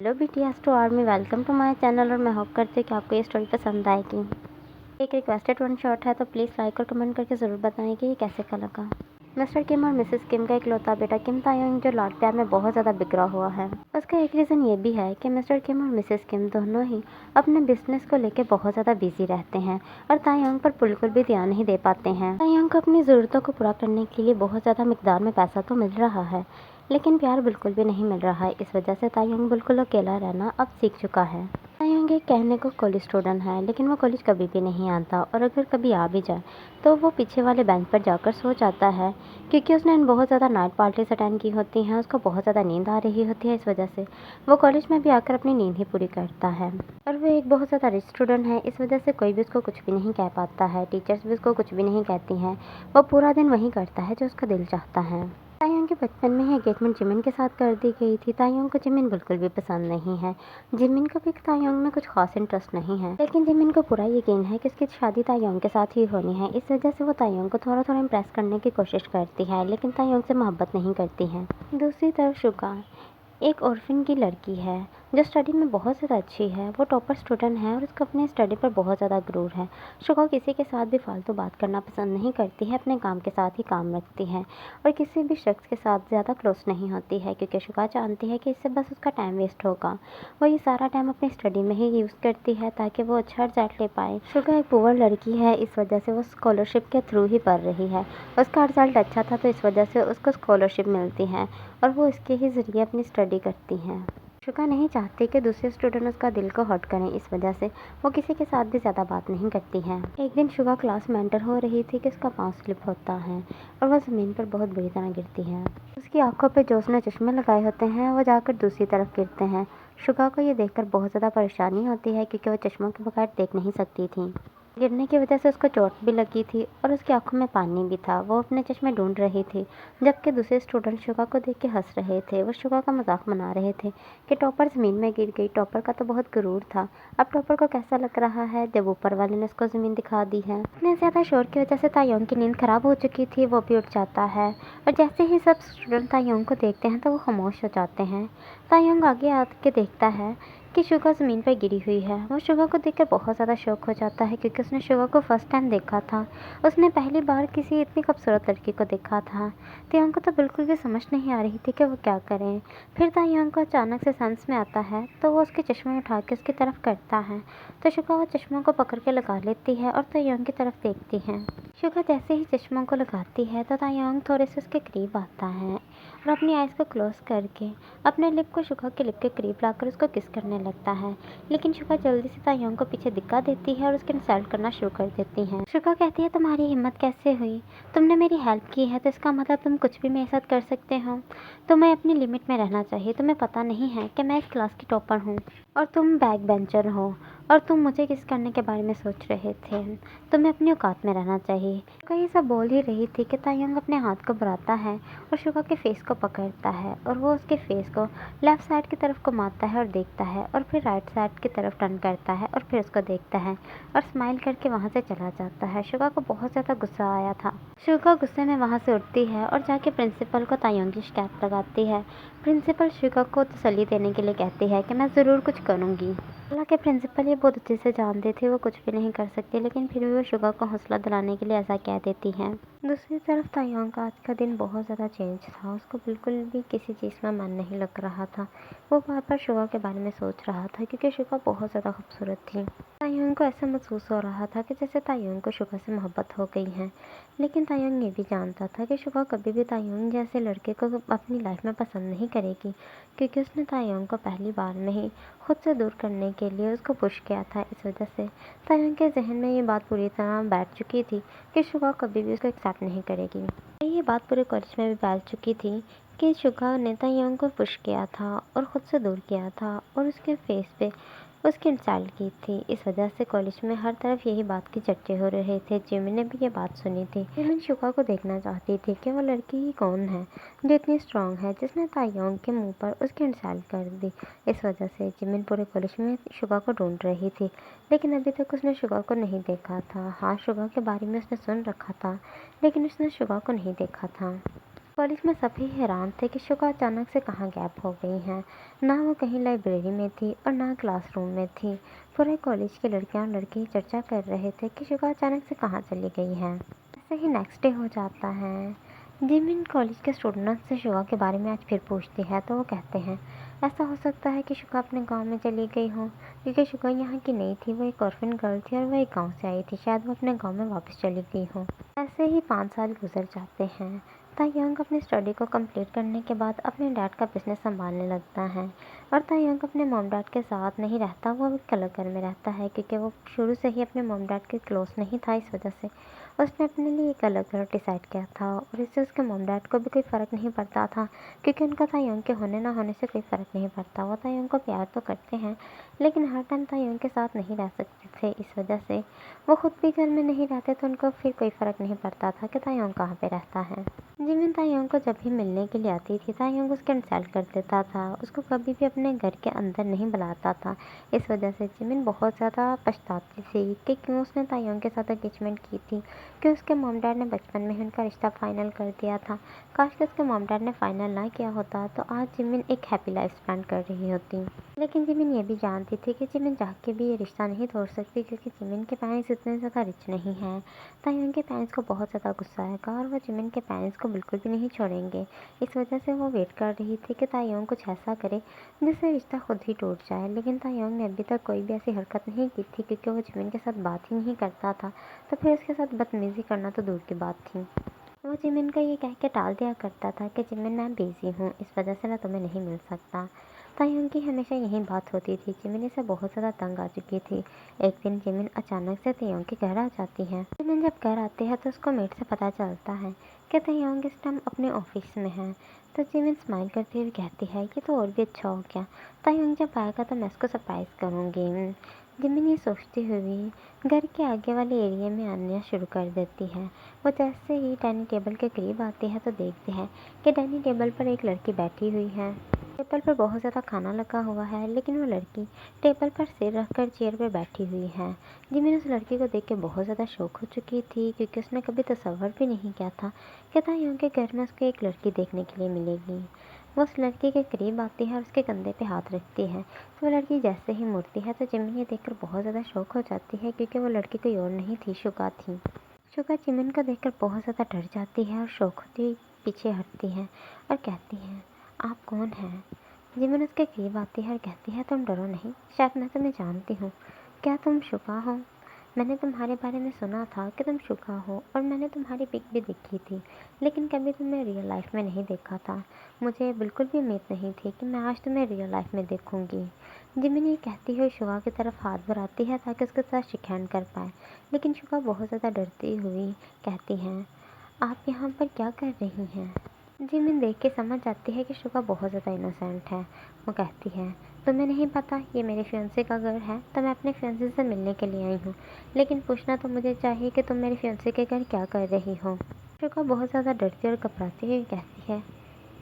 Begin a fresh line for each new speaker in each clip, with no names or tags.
Hello BTS to army, welcome to my channel. और मैं hope करती हूँ कि आपको ये स्टोरी पसंद आएगी। एक रिक्वेस्टेड वन शॉट है, तो प्लीज़ लाइक और कमेंट करके ज़रूर बताएं कि ये कैसे का लगा। मिस्टर किम और मिसेस किम का इकलौता बेटा किम तायोंग जो लाड प्यार में बहुत ज़्यादा बिगड़ा हुआ है, उसका एक रीज़न ये भी है कि मिस्टर किम और मिसेस किम दोनों ही अपने बिजनेस को लेकर बहुत ज़्यादा बिजी रहते हैं और तायोंग पर बिल्कुल भी ध्यान नहीं दे पाते हैं। तायोंग को अपनी ज़रूरतों को पूरा करने के लिए बहुत ज़्यादा मिकदार में पैसा तो मिल रहा है, लेकिन प्यार बिल्कुल भी नहीं मिल रहा है। इस वजह से तायोंग बिल्कुल अकेला रहना अब सीख चुका है। तायोंग एक कहने को कॉलेज स्टूडेंट है, लेकिन वो कॉलेज कभी भी नहीं आता, और अगर कभी आ भी जाए तो वो पीछे वाले बेंच पर जाकर सो जाता है, क्योंकि उसने बहुत ज़्यादा नाइट पार्टीज अटेंड की होती हैं। उसको बहुत ज़्यादा नींद आ रही होती है, इस वजह से वो कॉलेज में भी आकर अपनी नींद ही पूरी करता है। और वो एक बहुत ज़्यादा रिच स्टूडेंट है, इस वजह से कोई भी उसको कुछ भी नहीं कह पाता है। टीचर्स भी उसको कुछ भी नहीं कहती हैं। वो पूरा दिन वही करता है जो उसका दिल चाहता है। तायोंग के बचपन में ही एंगेजमेंट जिमिन के साथ कर दी गई थी। तायोंग को जिमिन बिल्कुल भी पसंद नहीं है। जिमिन को भी तायोंग में कुछ खास इंटरेस्ट नहीं है, लेकिन जिमिन को पूरा यकीन है कि उसकी शादी तायोंग के साथ ही होनी है। इस वजह से वो तायोंग को थोड़ा थोड़ा इम्प्रेस करने की कोशिश करती है, लेकिन तायोंग से मोहब्बत नहीं करती है। दूसरी तरफ शुगा एक ऑर्फिन की लड़की है जो स्टडी में बहुत ज़्यादा अच्छी है। वो टॉपर स्टूडेंट है और उसको अपने स्टडी पर बहुत ज़्यादा गुरूर है। शुगा किसी के साथ भी फालतू बात करना पसंद नहीं करती है, अपने काम के साथ ही काम रखती है और किसी भी शख्स के साथ ज़्यादा क्लोज नहीं होती है, क्योंकि शुगा जानती है कि इससे बस उसका टाइम वेस्ट होगा। वो ये सारा टाइम अपनी स्टडी में ही यूज़ करती है ताकि वो अच्छा रिजल्ट ले पाए। शुगा एक पुअर लड़की है, इस वजह से वो स्कॉलरशिप के थ्रू ही पढ़ रही है। उसका रिजल्ट अच्छा था, तो इस वजह से उसको स्कॉलरशिप मिलती है और वो इसके ही ज़रिए अपनी स्टडी करती हैं। शुगा नहीं चाहती कि दूसरे स्टूडेंट उसका दिल को हर्ट करें, इस वजह से वो किसी के साथ भी ज़्यादा बात नहीं करती है। एक दिन शुगा क्लास में एंटर हो रही थी कि उसका पाँव स्लिप होता है और वह ज़मीन पर बहुत बुरी तरह गिरती है। उसकी आंखों पे जो उसने चश्मे लगाए होते हैं वो जाकर दूसरी तरफ गिरते हैं। शुगा को ये देखकर बहुत ज़्यादा परेशानी होती है, क्योंकि वो चश्मों के बगैर देख नहीं सकती थी। गिरने की वजह से उसको चोट भी लगी थी और उसकी आंखों में पानी भी था। वो अपने चश्मे ढूंढ रही थी, जबकि दूसरे स्टूडेंट शुगा को देख के हंस रहे थे। वो शुगा का मजाक बना रहे थे कि टॉपर ज़मीन में गिर गई। टॉपर का तो बहुत गुरूर था, अब टॉपर को कैसा लग रहा है जब ऊपर वाले ने उसको ज़मीन दिखा दी है। इतने ज़्यादा शोर की वजह से तायोंग की नींद खराब हो चुकी थी। वो भी उठ जाता है और जैसे ही सब स्टूडेंट तायोंग को देखते हैं तो वो खामोश हो जाते हैं। तायोंग आगे आके देखता है कि शुगा ज़मीन पर गिरी हुई है। वो शुगा को देखकर बहुत ज़्यादा शौक हो जाता है, क्योंकि उसने शुगा को फर्स्ट टाइम देखा था। उसने पहली बार किसी इतनी खूबसूरत लड़की को देखा था। तायोंग को तो बिल्कुल भी समझ नहीं आ रही थी कि वो क्या करें। फिर तायोंग को अचानक से सेंस में आता है, तो वो उसके चश्मे उठा के उसकी तरफ करता है, तो शुगा वो चश्मों को पकड़ के लगा लेती है और तायोंग की तरफ देखती है। शुगा जैसे ही चश्मों को लगाती है तो तायोंग थोड़े से उसके करीब आता है और अपनी आइज़ को क्लोज करके अपने लिप को शुगा के लिप के करीब लाकर उसको किस करने लगता है। लेकिन शुगा जल्दी से तायोंग को पीछे दिखा देती है और उसके इंसल्ट करना शुरू कर देती है। शुगा कहती है, तुम्हारी हिम्मत कैसे हुई? तुमने मेरी हेल्प की है तो इसका मतलब तुम कुछ भी मेरे साथ कर सकते हो। तुम्हें अपनी लिमिट में रहना चाहिए। तुम्हें पता नहीं है कि मैं इस क्लास की टॉपर हूँ और तुम बैक बेंचर हो, और तुम मुझे किस करने के बारे में सोच रहे थे। तुम्हें अपनी औकात में रहना चाहिए। शुगा ये सब बोल ही रही थी कि तायोंग अपने हाथ को बढ़ाता है और शुगा के फेस को पकड़ता है और वो उसके फेस को लेफ़्ट साइड की तरफ घुमाता है और देखता है, और फिर राइट साइड की तरफ टर्न करता है और फिर उसको देखता है और स्माइल करके वहाँ से चला जाता है। शुगा को बहुत ज़्यादा गुस्सा आया था। शुगा गुस्से में वहाँ से उठती है और जाके प्रिंसिपल को तायोंग की शिकायत लगाती है। प्रिंसिपल शुगा को तसल्ली देने के लिए कहती है कि मैं ज़रूर कुछ करूँगी। हालांकि प्रिंसिपल ये बहुत अच्छे से जानते थे वो कुछ भी नहीं कर सकती, लेकिन फिर भी वो शुगा को हौसला दिलाने के लिए ऐसा कह देती हैं। दूसरी तरफ तायोंग का आज का दिन बहुत ज़्यादा चेंज था। उसको बिल्कुल भी किसी चीज़ में मन नहीं लग रहा था। वो बार बार शुगा के बारे में सोच रहा था, क्योंकि शुगा बहुत ज़्यादा खूबसूरत थी। तायोंग को ऐसा महसूस हो रहा था कि जैसे तायोंग को शुगा से मोहब्बत हो गई है। लेकिन तायोंग ये भी जानता था कि शुगा कभी भी तायोंग जैसे लड़के को अपनी लाइफ में पसंद नहीं करेगी, क्योंकि उसने तायोंग को पहली बार में ही खुद से दूर करने के लिए उसको पुश किया था। इस वजह से तायोंग के जहन में ये बात पूरी तरह बैठ चुकी थी कि शुगा कभी भी उसको एक्सेप्ट नहीं करेगी। ये बात पूरे कॉलेज में भी फैल चुकी थी कि शुगा ने तायोंग को पुश किया था और ख़ुद से दूर किया था और उसके फेस पे उसकी इंसल्ट की थी। इस वजह से कॉलेज में हर तरफ यही बात की चर्चे हो रहे थे। जिमिन ने भी ये बात सुनी थी। जिमिन शुगा को देखना चाहती थी कि वो लड़की ही कौन है जो इतनी स्ट्रांग है, जिसने तायोंग के मुंह पर उसकी इंसल्ट कर दी। इस वजह से जिमिन पूरे कॉलेज में शुगा को ढूंढ रही थी, लेकिन अभी तक उसने शुगा को नहीं देखा था। हाँ, शुगा के बारे में उसने सुन रखा था, लेकिन उसने शुगा को नहीं देखा था। कॉलेज में सभी हैरान थे कि शुका अचानक से कहाँ गायब हो गई हैं। ना वो कहीं लाइब्रेरी में थी और ना क्लासरूम में थी। पूरे कॉलेज के लड़कियां और लड़के चर्चा कर रहे थे कि शुका अचानक से कहाँ चली गई है। ऐसे ही नेक्स्ट डे हो जाता है। जिमिन कॉलेज के स्टूडेंट्स से शुका के बारे में आज फिर पूछती है तो वो कहते हैं ऐसा हो सकता है कि शुका अपने गांव में चली गई हो, क्योंकि शुका यहाँ की नहीं थी, वो एक ऑर्फन गर्ल थी और वो एक गांव से आई थी। शायद वो अपने गांव में वापस चली गई हो। ऐसे ही 5 साल गुजर जाते हैं। तायंग अपनी स्टडी को कंप्लीट करने के बाद अपने डैड का बिजनेस संभालने लगता है और तायंग अपने मॉम डैड के साथ नहीं रहता, वो एक अलग घर में रहता है क्योंकि वो शुरू से ही अपने मॉम डैड के क्लोज नहीं था। इस वजह से उसने अपने लिए एक अलग घर डिसाइड किया था और इससे उसके मॉम डैड को भी कोई फ़र्क नहीं पड़ता था, क्योंकि उनका तायंग के होने ना होने से कोई फ़र्क नहीं पड़ता। वो तायंग को प्यार तो करते हैं लेकिन हर टाइम तायंग के साथ नहीं रह सकते थे। इस वजह से वो खुद भी घर में नहीं रहते तो उनको फिर कोई फ़र्क नहीं पड़ता था कि तायंग कहाँ पे रहता है। जिमिन तायंग को जब भी मिलने के लिए आती थी तायंग उसका इंसल्ट कर देता था, उसको कभी भी अपने घर के अंदर नहीं बुलाता था। इस वजह से जिमिन बहुत ज़्यादा पछताती थी कि क्यों उसने तायंग के साथ एंगेजमेंट की थी, कि उसके मॉम डैड ने बचपन में ही उनका रिश्ता फाइनल कर दिया था। काश कि उसके मॉम डैड ने फाइनल ना किया होता तो आज जिमिन एक हैप्पी लाइफ स्पेंड कर रही होती। लेकिन जिमिन ये भी जानती थी कि जिमिन चाह के भी ये रिश्ता नहीं तोड़ सकती, क्योंकि जिमिन के पेरेंट्स इतने ज़्यादा रिच नहीं हैं। तायंग के पेरेंट्स को बहुत ज़्यादा गुस्सा आएगा और वो जिमिन के पेरेंट्स को बिल्कुल भी नहीं छोड़ेंगे। इस वजह से वो वेट कर रही थी कि तायंग कुछ ऐसा करे जिससे रिश्ता खुद ही टूट जाए। लेकिन तायंग ने अभी तक कोई भी ऐसी हरकत नहीं की थी, क्योंकि वो जिमिन के साथ बात ही नहीं करता था, तो फिर उसके साथ बदतमीज़ी करना तो दूर की बात थी। वो जिमिन को ये कह के टाल दिया करता था कि जिमिन मैं बिज़ी हूँ, इस वजह से मैं तुम्हें नहीं मिल सकता। तायंग की हमेशा यही बात होती थी। जिमिन इसे बहुत ज़्यादा तंग आ चुकी थी। एक दिन जिमिन अचानक से तायंग के घर आ जाती है। जिमिन जब घर आती है तो उसको मेट से पता चलता है कि तायंग इस टाइम अपने ऑफिस में है। तो जिमिन स्माइल करते हुए कहती है कि तो और भी अच्छा हो गया, तायंग जब आएगा तो मैं उसको सरप्राइज़ करूँगी। जिमिन ये सोचती हुई घर के आगे वाले एरिया में आना शुरू कर देती है। वो जैसे ही डाइनिंग टेबल के करीब आती है तो देखती है कि डाइनिंग टेबल पर एक लड़की बैठी हुई है। टेबल पर बहुत ज़्यादा खाना लगा हुआ है, लेकिन वो लड़की टेबल पर सिर रखकर चेयर पर बैठी हुई है। जिमिन उस लड़की को देख के बहुत ज़्यादा शॉक हो चुकी थी, क्योंकि उसने कभी तसव्वुर भी नहीं किया था कि तायंग के घर में उसको एक लड़की देखने के लिए मिलेगी। वो उस लड़की के करीब आती है और उसके कंधे पे हाथ रखती है। तो वो लड़की जैसे ही मुड़ती है तो जिमिन ये देखकर बहुत ज़्यादा शॉक हो जाती है, क्योंकि वो लड़की कोई और नहीं थी, शुका थी। शुका जिमिन को देखकर बहुत ज़्यादा डर जाती है और शॉक होती हुई पीछे हटती है और कहती है आप कौन हैं। जिमिन उसके करीब आती है और कहती है तुम डरो नहीं, शायद मैं तुम्हें जानती हूँ। क्या तुम शुका हो? मैंने तुम्हारे बारे में सुना था कि तुम शुका हो और मैंने तुम्हारी पिक भी देखी थी, लेकिन कभी तुम्हें रियल लाइफ में नहीं देखा था। मुझे बिल्कुल भी उम्मीद नहीं थी कि मैं आज तुम्हें रियल लाइफ में देखूंगी। जिमिन ये कहती हुई शुका की तरफ हाथ बढ़ाती है ताकि उसके साथ शेक हैंड कर पाए, लेकिन शुका बहुत ज़्यादा डरती हुई कहती हैं आप यहाँ पर क्या कर रही हैं। जिमिन देख के समझ जाती है कि शुका बहुत ज़्यादा इनोसेंट है। वो कहती है तुम्हें नहीं पता ये मेरे फियांसे का घर है, तो मैं अपने फियांसे से मिलने के लिए आई हूँ, लेकिन पूछना तो मुझे चाहिए कि तुम मेरे फियांसे के घर क्या कर रही हो। शुका बहुत ज़्यादा डरती और घबराती हुई कहती है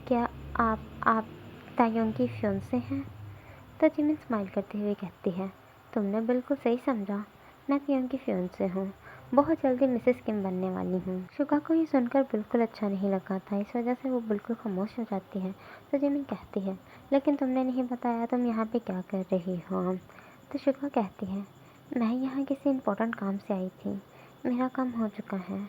क्या आप तायंग की फियांसे हैं? तो जिमिन स्माइल करते हुए कहती है तुमने बिल्कुल सही समझा, मैं तायंग की फियांसे हूँ, बहुत जल्दी मिसेस किम बनने वाली हूँ। शुका को ये सुनकर बिल्कुल अच्छा नहीं लगा था, इस वजह से वो बिल्कुल खामोश हो जाती है। तो जिमिन कहती है लेकिन तुमने नहीं बताया तुम यहाँ पे क्या कर रही हो। तो शुका कहती है मैं यहाँ किसी इम्पोर्टेंट काम से आई थी, मेरा काम हो चुका है,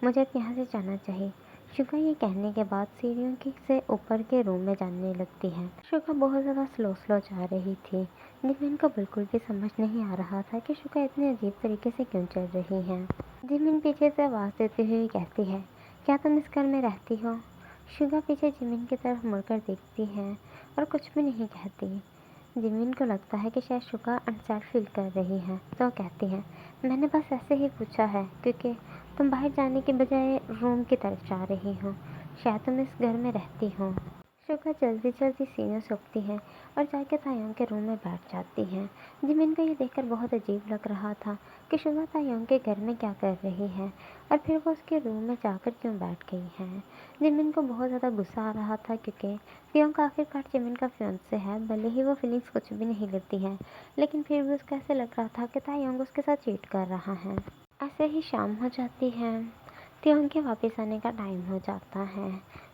मुझे अब यहाँ से जाना चाहिए। शुका ये कहने के बाद सीढ़ियों की से ऊपर के रूम में जाने लगती है। शुका बहुत ज़्यादा स्लो स्लो जा रही थी। जिमिन को बिल्कुल भी समझ नहीं आ रहा था कि शुका इतने अजीब तरीके से क्यों चल रही है। जिमिन पीछे से आवाज़ देती हुई कहती है क्या तुम इस घर में रहती हो? शुगा पीछे जिमिन की तरफ मुड़कर देखती है और कुछ भी नहीं कहती। जिमिन को लगता है कि शायद शुका अनसेफ फील कर रही है, तो कहती है मैंने बस ऐसे ही पूछा है, क्योंकि तुम बाहर जाने के बजाय रूम की तरफ जा रही हो, शायद तुम इस घर में रहती हो। शुका जल्दी जल्दी सीढ़ियों से उठती है और जाके तायंग के रूम में बैठ जाती है। जिमिन को ये देखकर बहुत अजीब लग रहा था कि शुगा तायंग के घर में क्या कर रही है और फिर वो उसके रूम में जाकर क्यों बैठ गई है। जिमिन को बहुत ज़्यादा गुस्सा आ रहा था, क्योंकि तायंग आखिरकार जिमिन का फियांसे है, भले ही वो फीलिंग्स कुछ भी नहीं लेती है, लेकिन फिर भी उसको ऐसे लग रहा था कि तायंग उसके साथ चीट कर रहा है। ऐसे ही शाम हो जाती है। तायंग के वापस आने का टाइम हो जाता है।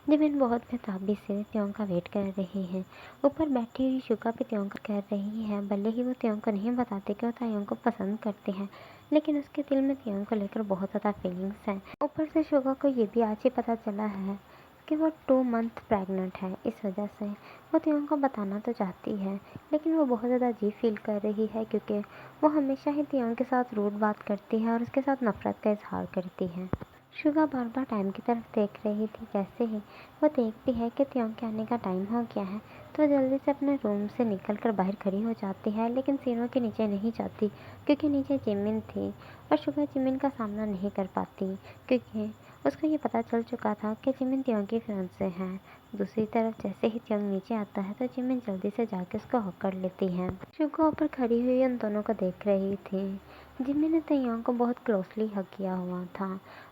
जिमिन बहुत बेताबी से त्योंग का वेट कर रही है। ऊपर बैठी हुई शुगा भी त्योंग का कर रही है। भले ही वो त्योंग को नहीं बताते कि वो तायोंग को पसंद करते हैं, लेकिन उसके दिल में त्योंग को लेकर बहुत ज़्यादा फीलिंग्स हैं। ऊपर से शुगा को ये भी आज ही पता चला है कि वो 2 मंथ प्रेग्नेंट है। इस वजह से वो त्योंग को बताना तो चाहती है, लेकिन वो बहुत ज़्यादा अजीब फील कर रही है क्योंकि वो हमेशा ही त्योंग के साथ रूड बात करती है और उसके साथ नफरत का इजहार करती है। शुगा बार बार टाइम की तरफ देख रही थी। जैसे ही वो देखती है कि त्योंग के आने का टाइम हो गया है, तो जल्दी से अपने रूम से निकलकर बाहर खड़ी हो जाती है, लेकिन सीनों के नीचे नहीं जाती क्योंकि नीचे जिमिन थी और शुगा जिमिन का सामना नहीं कर पाती क्योंकि उसको ये पता चल चुका था कि जिमिन त्योंग की फियांसे है। दूसरी तरफ जैसे ही त्योंग नीचे आता है तो जिमिन जल्दी से जाके उसको हक कर लेती है। शुगा ऊपर खड़ी हुई उन दोनों को देख रही थी। जिमिन ने त्योंग को बहुत क्लोजली हक किया हुआ था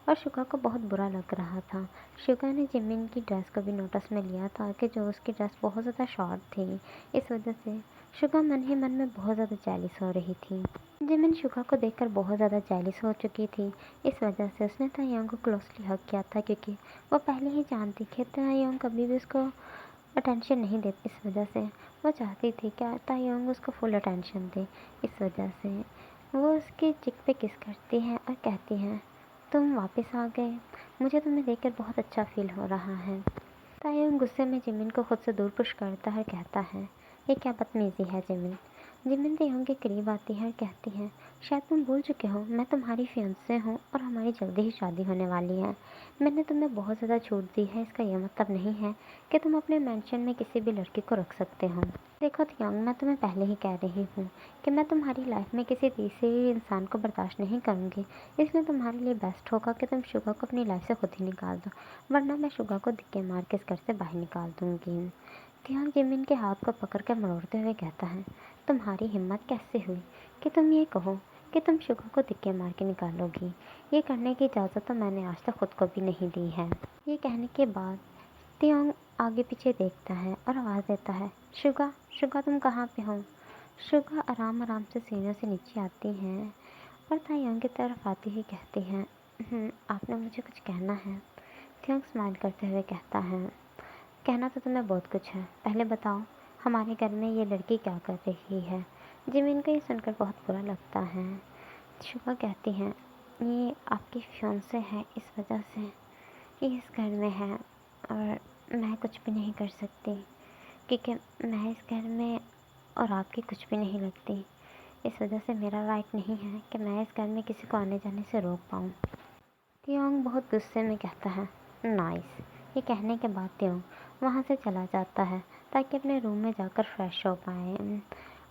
और शुगा को बहुत बुरा लग रहा था। शुगा ने जिमिन की ड्रेस को भी नोटिस में लिया था कि जो उसकी ड्रेस बहुत ज़्यादा शॉर्ट थी। इस वजह से शुगा मन ही मन में बहुत ज़्यादा जेलिस हो रही थी। जिमिन शुगा को देखकर बहुत ज़्यादा जेलिस हो चुकी थी। इस वजह से उसने तायोंग को क्लोजली हक किया था क्योंकि वो पहले ही जानती थी तायोंग कभी भी उसको अटेंशन नहीं देती। इस वजह से वो चाहती थी कि तायोंग उसको फुल अटेंशन दे। इस वजह से वो उसके चिक पे किस करती है और कहती है, तुम वापस आ गए, मुझे तुम्हें देखकर बहुत अच्छा फील हो रहा है। तायोंग गुस्से में जिमिन को खुद से दूर पुश करता है और कहता है, ये क्या बदतमीजी है जिमिन। जिमिन तायोंग के करीब आती है और कहती है, शायद तुम भूल चुके हो, मैं तुम्हारी फियांसे हूँ और हमारी जल्दी ही शादी होने वाली है। मैंने तुम्हें बहुत ज़्यादा छूट दी है, इसका यह मतलब नहीं है कि तुम अपने मेंशन में किसी भी लड़की को रख सकते हो। देखो त्योंग, मैं तुम्हें पहले ही कह रही हूँ कि मैं तुम्हारी लाइफ में किसी तीसरे इंसान को बर्दाश्त नहीं करूँगी, इसलिए तुम्हारे लिए बेस्ट होगा कि तुम शुगा को अपनी लाइफ से खुद ही निकाल दो, वरना मैं शुगा को धक्के मार के इस घर से बाहर निकाल दूँगी। त्योंग जिमिन के हाथ को पकड़ कर मरोड़ते हुए कहता है, तुम्हारी हिम्मत कैसे हुई कि तुम ये कहो कि तुम शुगा को धक्के मार के निकालोगी। ये करने की इजाज़त तो मैंने आज तक खुद को भी नहीं दी है। ये कहने के बाद त्योंग आगे पीछे देखता है और आवाज़ देता है, शुगा, शुगा तुम कहाँ पे हो। शुगा आराम आराम से सीनों से नीचे आती हैं और तायोंग की तरफ आती ही कहती हैं, आपने मुझे कुछ कहना है। त्योंग स्माइल करते हुए कहता है, कहना तो तुम्हें बहुत कुछ है, पहले बताओ हमारे घर में ये लड़की क्या कर रही है। जिमिन को ये सुनकर बहुत बुरा लगता है। शुगा कहती हैं, ये आपकी फियांसे है, इस वजह से ये इस घर में है और मैं कुछ भी नहीं कर सकती क्योंकि मैं इस घर में और आपकी कुछ भी नहीं लगती। इस वजह से मेरा राइट नहीं है कि मैं इस घर में किसी को आने जाने से रोक पाऊँ। त्योंग बहुत गुस्से में कहता है, नाइस। ये कहने के बाद त्योंग वहाँ से चला जाता है ताकि अपने रूम में जाकर फ्रेश हो पाए।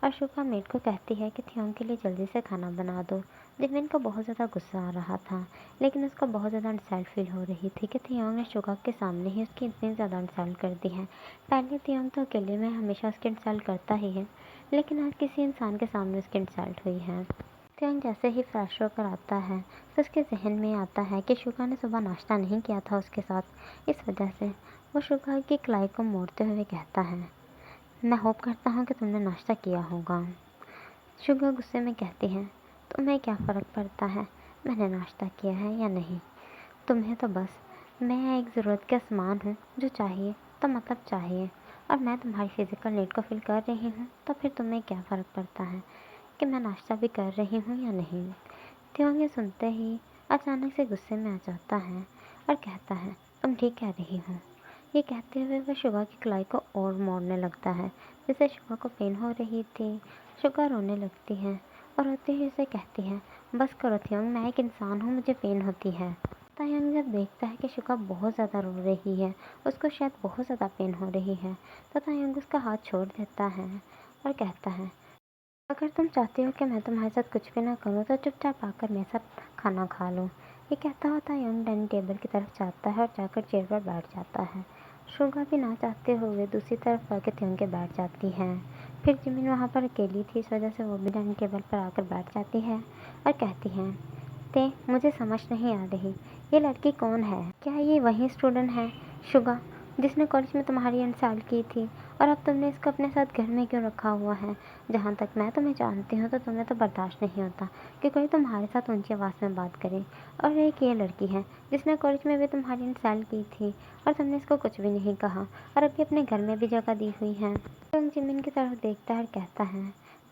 और शुगा मेड को कहती है कि त्योंग के लिए जल्दी से खाना बना दो। जिमिन को बहुत ज़्यादा गुस्सा आ रहा था, लेकिन उसको बहुत ज़्यादा इंसल्ट फील हो रही थी कि त्योंग ने शुगा के सामने ही उसकी इतनी ज़्यादा इंसल्ट कर दी है। पहले त्योंग तो अकेले में हमेशा उसकी इंसल्ट करता ही है, लेकिन आज किसी इंसान के सामने उसकी इंसल्ट हुई है। त्योंग जैसे ही फ्रेश होकर आता है तो उसके जहन में आता है कि शुगा ने सुबह नाश्ता नहीं किया था उसके साथ। इस वजह से वो शुगा की कलाई को मोड़ते हुए कहता है, मैं होप करता हूँ कि तुमने नाश्ता किया होगा। शुगा गुस्से में कहती है, तुम्हें क्या फ़र्क पड़ता है मैंने नाश्ता किया है या नहीं। तुम्हें तो बस मैं एक ज़रूरत का सामान हूँ, जो चाहिए तो मतलब चाहिए, और मैं तुम्हारी फ़िज़िकल नीड को फिल कर रही हूँ, तो फिर तुम्हें क्या फ़र्क पड़ता है कि मैं नाश्ता भी कर रही हूँ या नहीं। त्योंग ये सुनते ही अचानक से गुस्से में आ जाता है और कहता है, तुम ठीक कह रही हो। ये कहते हुए वह शुगा की कलाई को और मोड़ने लगता है जिससे शुगा को पेन हो रही थी। शुगा रोने लगती है और रोते हुए उसे कहती है, बस करो त्योंग, मैं एक इंसान हूँ, मुझे पेन होती है। तायोंग जब देखता है कि शुगा बहुत ज़्यादा रो रही है, उसको शायद बहुत ज़्यादा पेन हो रही है, तो तायोंग उसका हाथ छोड़ देता है और कहता है, अगर तुम चाहती हो कि मैं तुम्हारे साथ कुछ भी ना करूँ तो चुपचाप आकर मेरे साथ खाना खा लो। ये कहता हुआ तायोंग डाइनिंग टेबल की तरफ जाता है और जाकर चेयर पर बैठ जाता है। शुगा भी ना चाहते हुए दूसरी तरफ आके त्योंग के बैठ जाती है। फिर जिमिन वहाँ पर अकेली थी, इस वजह से वो भी डाइनिंग टेबल पर आकर बैठ जाती है और कहती हैं, ते मुझे समझ नहीं आ रही, ये लड़की कौन है। क्या ये वही स्टूडेंट है शुगा जिसने कॉलेज में तुम्हारी इंसल्ट की थी और अब तुमने इसको अपने साथ घर में क्यों रखा हुआ है? जहाँ तक मैं तुम्हें जानती हूँ तो तुम्हें तो बर्दाश्त नहीं होता कि कोई तुम्हारे साथ ऊंची आवाज़ में बात करे। और एक ये लड़की है जिसने कॉलेज में भी तुम्हारी इंसल्ट की थी और तुमने इसको कुछ भी नहीं कहा, और अभी अपने घर में भी जगह दी हुई है। तुम जिमिन की तरफ देखता है और कहता है,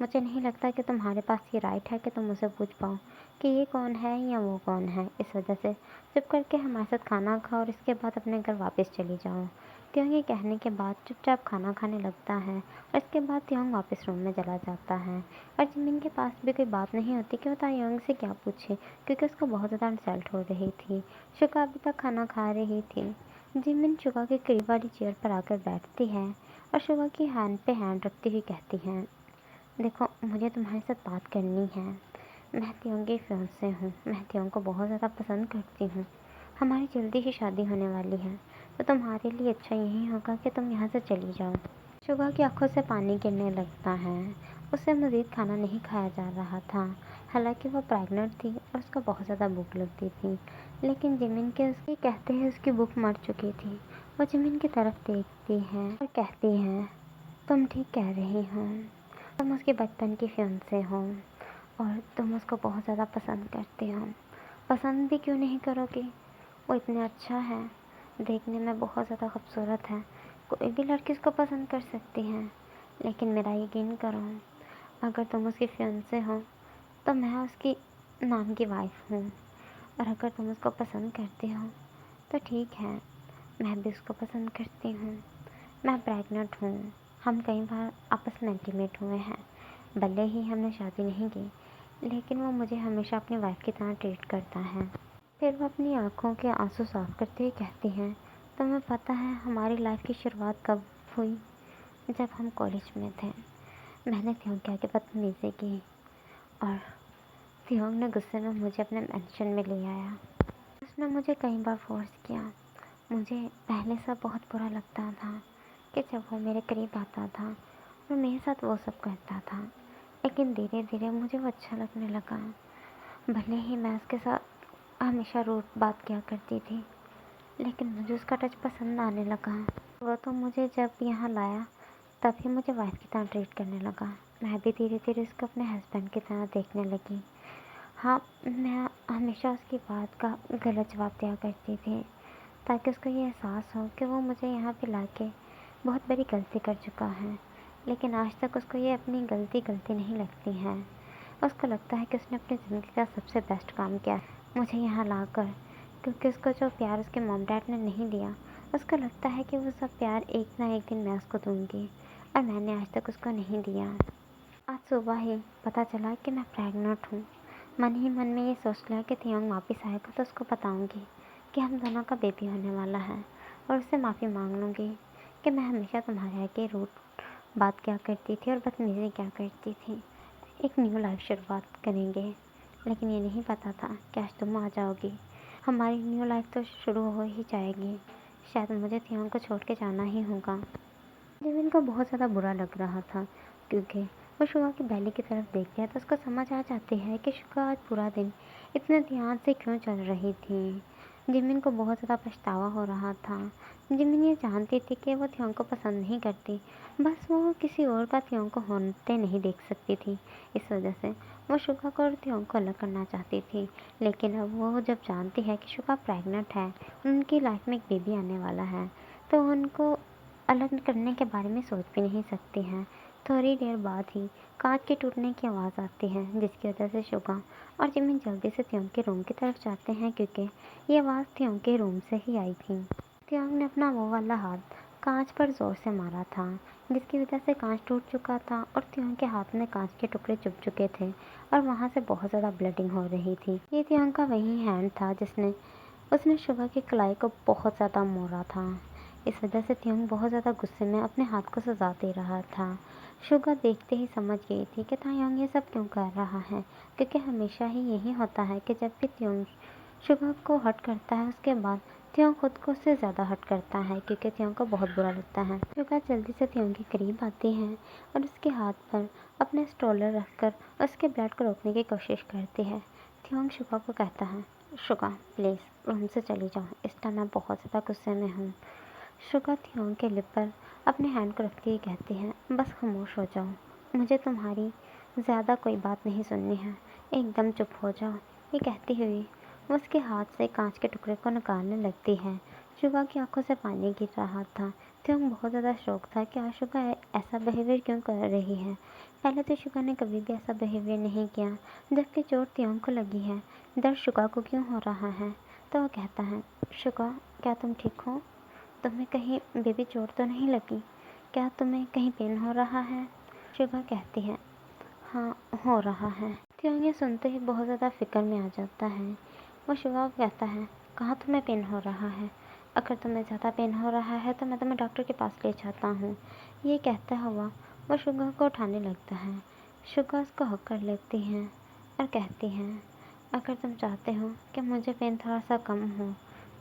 मुझे नहीं लगता कि तुम्हारे पास ये राइट है कि तुम उसे पूछ पाओ कि ये कौन है या वो कौन है। इस वजह से चुप करके हमारे साथ खाना खाओ और इसके बाद अपने घर वापस चली जाओ। त्योंग ये कहने के बाद चुपचाप खाना खाने लगता है और इसके बाद त्योंग वापस रूम में चला जाता है। और जिमिन के पास भी कोई बात नहीं होती कि वो तायोंग से क्या पूछे, क्योंकि उसको बहुत ज़्यादा इंसल्ट हो रही थी। शुका अभी तक खाना खा रही थी। जिमिन शुका के करीब वाली चेयर पर आकर बैठती है और शुका की हैंड पे हैंड रखती हुई कहती है, देखो मुझे तुम्हारे साथ बात करनी है। मैं त्योंग की फियांसे हूँ। मैं त्योंग को बहुत ज़्यादा पसंद करती हूँ। हमारी जल्दी ही शादी होने वाली है, तो तुम्हारे लिए अच्छा यही होगा कि तुम यहाँ से चली जाओ। शुगा की आंखों से पानी गिरने लगता है। उसे मज़ीद खाना नहीं खाया जा रहा था। हालांकि वो प्रेग्नेंट थी और उसको बहुत ज़्यादा भूख लगती थी, लेकिन जिमिन के उसके कहते हैं उसकी भूख मर चुकी थी। वो जिमिन की तरफ देखती है और कहती है, तुम ठीक कह रही हो। तुम उसके बचपन की फियांसे हो और तुम उसको बहुत ज़्यादा पसंद करते हो। पसंद भी क्यों नहीं करोगे? वो इतना अच्छा है, देखने में बहुत ज़्यादा खूबसूरत है। कोई भी लड़की उसको पसंद कर सकती है। लेकिन मेरा यकीन करो, अगर तुम उसकी फियांसे हो तो मैं उसकी नाम की वाइफ हूँ। और अगर तुम उसको पसंद करते हो तो ठीक है, मैं भी उसको पसंद करती हूँ। मैं प्रेग्नेंट हूँ। हम कई बार आपस में इंटीमेट हुए हैं। भले ही हमने शादी नहीं की, लेकिन वो मुझे हमेशा अपनी वाइफ की तरह ट्रीट करता है। फिर वो अपनी आंखों के आंसू साफ करते हुए कहती हैं, तुम्हें पता है हमारी लाइफ की शुरुआत कब हुई? जब हम कॉलेज में थे। मैंने त्योंग के आगे बदतमीज़ी की और त्योंग ने गुस्से में मुझे अपने मेंशन में ले आया। उसने मुझे कई बार फोर्स किया। मुझे पहले सब बहुत बुरा लगता था कि जब वो मेरे करीब आता था और मेरे साथ वो सब करता था, लेकिन धीरे धीरे मुझे वो अच्छा लगने लगा। भले ही मैं उसके साथ हमेशा रूड बात किया करती थी, लेकिन मुझे उसका टच पसंद आने लगा। वो तो मुझे जब यहाँ लाया तभी मुझे वाइफ की तरह ट्रीट करने लगा। मैं भी धीरे धीरे उसको अपने हस्बैंड की तरह देखने लगी। हाँ, मैं हमेशा उसकी बात का गलत जवाब दिया करती थी ताकि उसको ये एहसास हो कि वो मुझे यहाँ पे लाके बहुत बड़ी गलती कर चुका है। लेकिन आज तक उसको ये अपनी गलती नहीं लगती है। उसको लगता है कि उसने अपनी ज़िंदगी का सबसे बेस्ट काम किया मुझे यहाँ लाकर, क्योंकि उसको जो प्यार उसके मॉम डैड ने नहीं दिया, उसको लगता है कि वो सब प्यार एक ना एक दिन मैं उसको दूँगी, और मैंने आज तक उसको नहीं दिया। आज सुबह ही पता चला कि मैं प्रेग्नेंट हूँ। मन ही मन में ये सोच लिया कि त्योंग वापस आएगा तो उसको बताऊँगी कि हम दोनों का बेबी होने वाला है, और उससे माफ़ी मांग लूँगी कि मैं हमेशा तुम्हारे आगे रूड बात क्या करती थी और बदतमीज़ी क्या करती थी। एक न्यू लाइफ शुरुआत करेंगे। लेकिन ये नहीं पता था कि आज तुम आ जाओगी। हमारी न्यू लाइफ तो शुरू हो ही जाएगी। शायद मुझे त्योंग को छोड़ के जाना ही होगा। जिमिन को बहुत ज़्यादा बुरा लग रहा था, क्योंकि वो शुगा की बैली की तरफ देखती है तो उसको समझ आ जाती है कि शुगा आज पूरा दिन इतने ध्यान से क्यों चल रही थी। जिमिन को बहुत ज़्यादा पछतावा हो रहा था। जिमिन ये जानती थी कि वो त्योंग को पसंद नहीं करती, बस वो किसी और का त्योंग को होते नहीं देख सकती थी। इस वजह से वो शुगा को और त्योंग को अलग करना चाहती थी। लेकिन अब वो जब जानती है कि शुगा प्रेग्नेंट है, उनकी लाइफ में एक बेबी आने वाला है, तो उनको अलग करने के बारे में सोच भी नहीं सकती हैं। थोड़ी देर बाद ही कांच के टूटने की आवाज़ आती है, जिसकी वजह से शुगा और जिमिन जल्दी से त्योंग के रूम की तरफ जाते हैं, क्योंकि ये आवाज़ त्योंग के रूम से ही आई थी। त्योंग ने अपना वो वाला हाथ कांच पर ज़ोर से मारा था, जिसकी वजह से कांच टूट चुका था और त्योंग के हाथ में कांच के टुकड़े चुभ चुके थे और वहाँ से बहुत ज़्यादा ब्लीडिंग हो रही थी। ये त्योंग का वही हैंड था जिसने उसने शुगा की कलाई को बहुत ज़्यादा मोड़ा था। इस वजह से त्योंग बहुत ज़्यादा गुस्से में अपने हाथ को सजा दे रहा था। शुगा देखते ही समझ गई थी कि तायोंग ये सब क्यों कर रहा है, क्योंकि हमेशा ही यही होता है कि जब भी त्योंग शुगा को हर्ट करता है, उसके बाद त्योंग खुद को उससे ज़्यादा हर्ट करता है, क्योंकि त्योंग को बहुत बुरा लगता है। शुगा जल्दी से त्योंग के करीब आती है और उसके हाथ पर अपने स्ट्रोलर रखकर उसके ब्लड को रोकने की कोशिश करती है। त्योंग शुगा को कहता है, शुगा प्लीज़ रूम से चली जाओ, इस टाइम मैं बहुत ज़्यादा गुस्से में हूँ। शुगा त्योंग के लिप पर अपने हैंड को रखते ही कहती है, बस खामोश हो जाओ, मुझे तुम्हारी ज़्यादा कोई बात नहीं सुननी है, एकदम चुप हो जाओ। ये कहती हुई वो उसके हाथ से कांच के टुकड़े को निकालने लगती है। शुगा की आंखों से पानी गिर रहा था। त्योंग बहुत ज़्यादा शौक था कि आज शुगा ऐसा बिहेवियर क्यों कर रही है। पहले तो शुगा ने कभी भी ऐसा बिहेवियर नहीं किया, जबकि चोट त्योंग को लगी है, दर्द शुगा को क्यों हो रहा है। तो वो कहता है, शुगा क्या तुम ठीक हो? तुम्हें कहीं बेबी चोट तो नहीं लगी? क्या तुम्हें कहीं पेन हो रहा है? शुगा कहती है, हाँ हो रहा है। त्योंग ये सुनते ही बहुत ज़्यादा फिक्र में आ जाता है। वो शुगा को कहता है, कहाँ तुम्हें पेन हो रहा है? अगर तुम्हें ज़्यादा पेन हो रहा है तो मैं तुम्हें डॉक्टर के पास ले जाता हूँ। ये कहता हुआ वो शुगा को उठाने लगता है। शुगा उसको हक कर लेती हैं और कहती हैं, अगर तुम चाहते हो कि मुझे पेन थोड़ा सा कम हो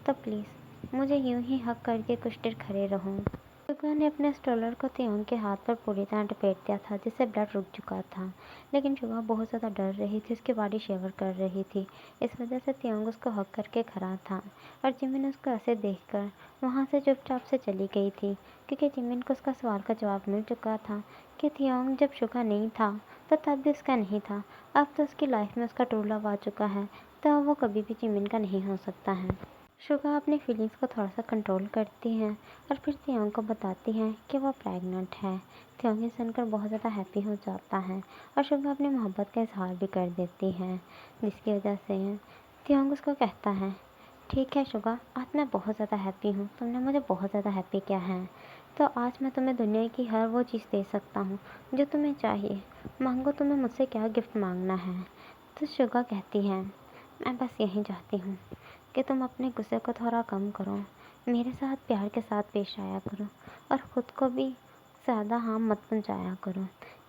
तो प्लीज़ मुझे यूं ही हक करके कुछ देर खड़े रहो। शुगा ने अपने स्ट्रोलर को त्योंग के हाथ पर पूरी तरह लपेट दिया था, जिससे ब्लड रुक चुका था। लेकिन शुगा बहुत ज़्यादा डर रही थी, उसकी बॉडी शेवर कर रही थी। इस वजह से त्योंग उसको हक करके खड़ा था और जिमिन उसको ऐसे देखकर वहाँ से चुपचाप से चली गई थी, क्योंकि जिमिन को उसका सवाल का जवाब मिल चुका था कि त्योंग जब शुगा नहीं था तो तब भी उसका नहीं था। अब तो उसकी लाइफ में उसका ट्रू लव आ चुका है, तो वो कभी भी जिमिन का नहीं हो सकता है। शुगा अपनी फीलिंग्स को थोड़ा सा कंट्रोल करती हैं और फिर त्योंग को बताती हैं कि वो प्रेग्नेंट है। त्योंग ये सुनकर बहुत ज़्यादा हैप्पी हो जाता है और शुगा अपनी मोहब्बत का इजहार भी कर देती है, जिसकी वजह से त्योंग उसको कहता है, ठीक है शुगा, आज मैं बहुत ज़्यादा हैप्पी हूँ, तुमने मुझे बहुत ज़्यादा हैप्पी किया है, तो आज मैं तुम्हें दुनिया की हर वो चीज़ दे सकता हूँ जो तुम्हें चाहिए। मांगो, तुम्हें मुझसे क्या गिफ्ट मांगना है। तो शुगा कहती है, मैं बस यही चाहती हूँ कि तुम अपने गुस्से को थोड़ा कम करो, मेरे साथ प्यार के साथ पेश आया करो और ख़ुद को भी ज़्यादा हार्म मत पहुँचाया करो।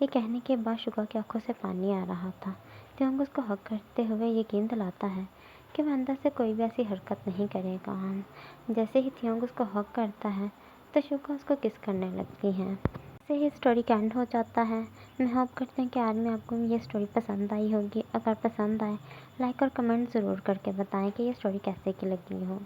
ये कहने के बाद शुगा की आंखों से पानी आ रहा था। त्योंग उसको हक करते हुए यकीन दिलाता है कि वह अंदर से कोई भी ऐसी हरकत नहीं करेगा। जैसे ही त्योंग उसको हक करता है तो शुगा उसको किस करने लगती हैं। से ही स्टोरी का एंड हो जाता है। मैं होप करती हूँ कि आज में आपको ये स्टोरी पसंद आई होगी। अगर पसंद आए लाइक और कमेंट ज़रूर करके बताएं कि ये स्टोरी कैसे की लगी हो।